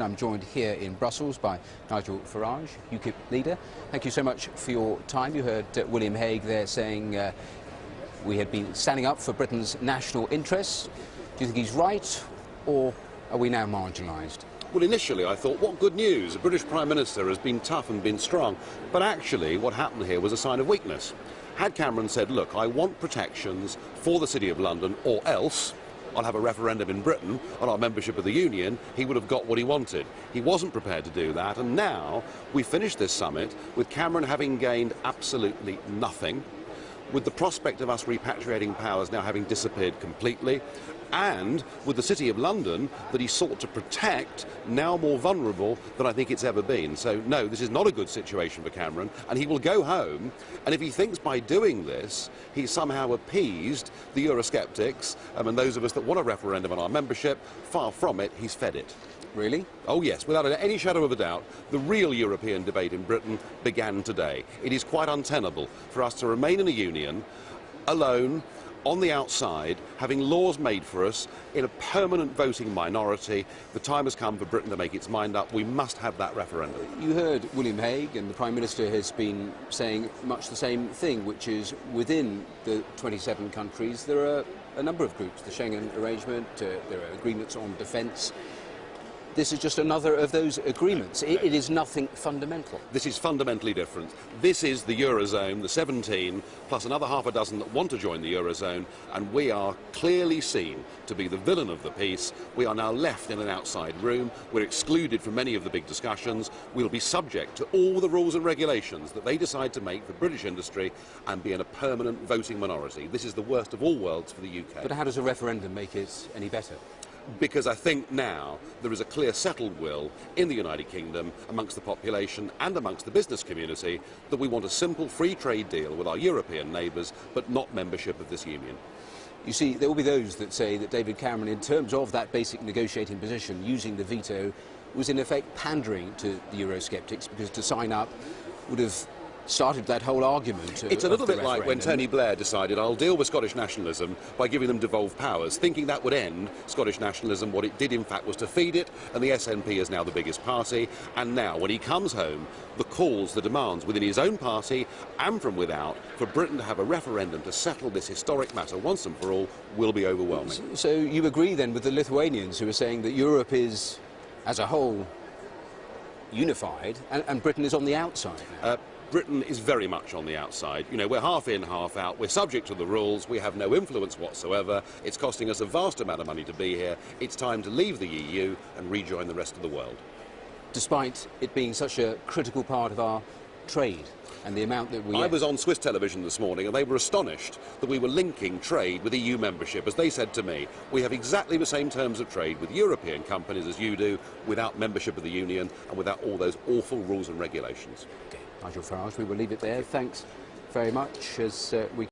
I'm joined here in Brussels by Nigel Farage, UKIP leader. Thank you so much for your time. You heard William Hague there saying we had been standing up for Britain's national interests. Do you think he's right, or are we now marginalised? Well, initially I thought, what good news. The British Prime Minister has been tough and been strong. But actually what happened here was a sign of weakness. Had Cameron said, look, I want protections for the City of London, or else I'll have a referendum in Britain on our membership of the Union, he would have got what he wanted. He wasn't prepared to do that, and now we finished this summit with Cameron having gained absolutely nothing, with the prospect of us repatriating powers now having disappeared completely, and with the City of London that he sought to protect now more vulnerable than I think it's ever been. So no, this is not a good situation for Cameron, and he will go home, and if he thinks by doing this he's somehow appeased the Eurosceptics and those of us that want a referendum on our membership, far from it, he's fed it. Really? Oh yes, without any shadow of a doubt, the real European debate in Britain began today. It is quite untenable for us to remain in a union, alone, on the outside, having laws made for us in a permanent voting minority. The time has come for Britain to make its mind up. We must have that referendum. You heard William Hague, and the Prime Minister has been saying much the same thing, which is within the 27 countries there are a number of groups. The Schengen arrangement, there are agreements on defence. This is just another of those agreements. It is nothing fundamental. This is fundamentally different. This is the Eurozone, the 17, plus another half a dozen that want to join the Eurozone, and we are clearly seen to be the villain of the piece. We are now left in an outside room. We're excluded from many of the big discussions. We'll be subject to all the rules and regulations that they decide to make for British industry and be in a permanent voting minority. This is the worst of all worlds for the UK. But how does a referendum make it any better? Because I think now there is a clear settled will in the United Kingdom amongst the population and amongst the business community that we want a simple free trade deal with our European neighbours, but not membership of this union. You see, there will be those that say that David Cameron, in terms of that basic negotiating position, using the veto, was in effect pandering to the Eurosceptics, because to sign up would have started that whole argument. It's a little bit like when Tony Blair decided, I'll deal with Scottish nationalism by giving them devolved powers, thinking that would end Scottish nationalism. What it did, in fact, was to feed it, and the SNP is now the biggest party. And now, when he comes home, the calls, the demands within his own party and from without for Britain to have a referendum to settle this historic matter once and for all will be overwhelming. So you agree then with the Lithuanians who are saying that Europe is, as a whole, unified, and Britain is on the outside now? Britain is very much on the outside. You know, we're half in, half out. We're subject to the rules. We have no influence whatsoever. It's costing us a vast amount of money to be here. It's time to leave the EU and rejoin the rest of the world. Despite it being such a critical part of our trade and the amount that we... I was on Swiss television this morning and they were astonished that we were linking trade with EU membership. As they said to me, we have exactly the same terms of trade with European companies as you do, without membership of the Union and without all those awful rules and regulations. Okay. Nigel Farage, we will leave it there. Thanks very much as we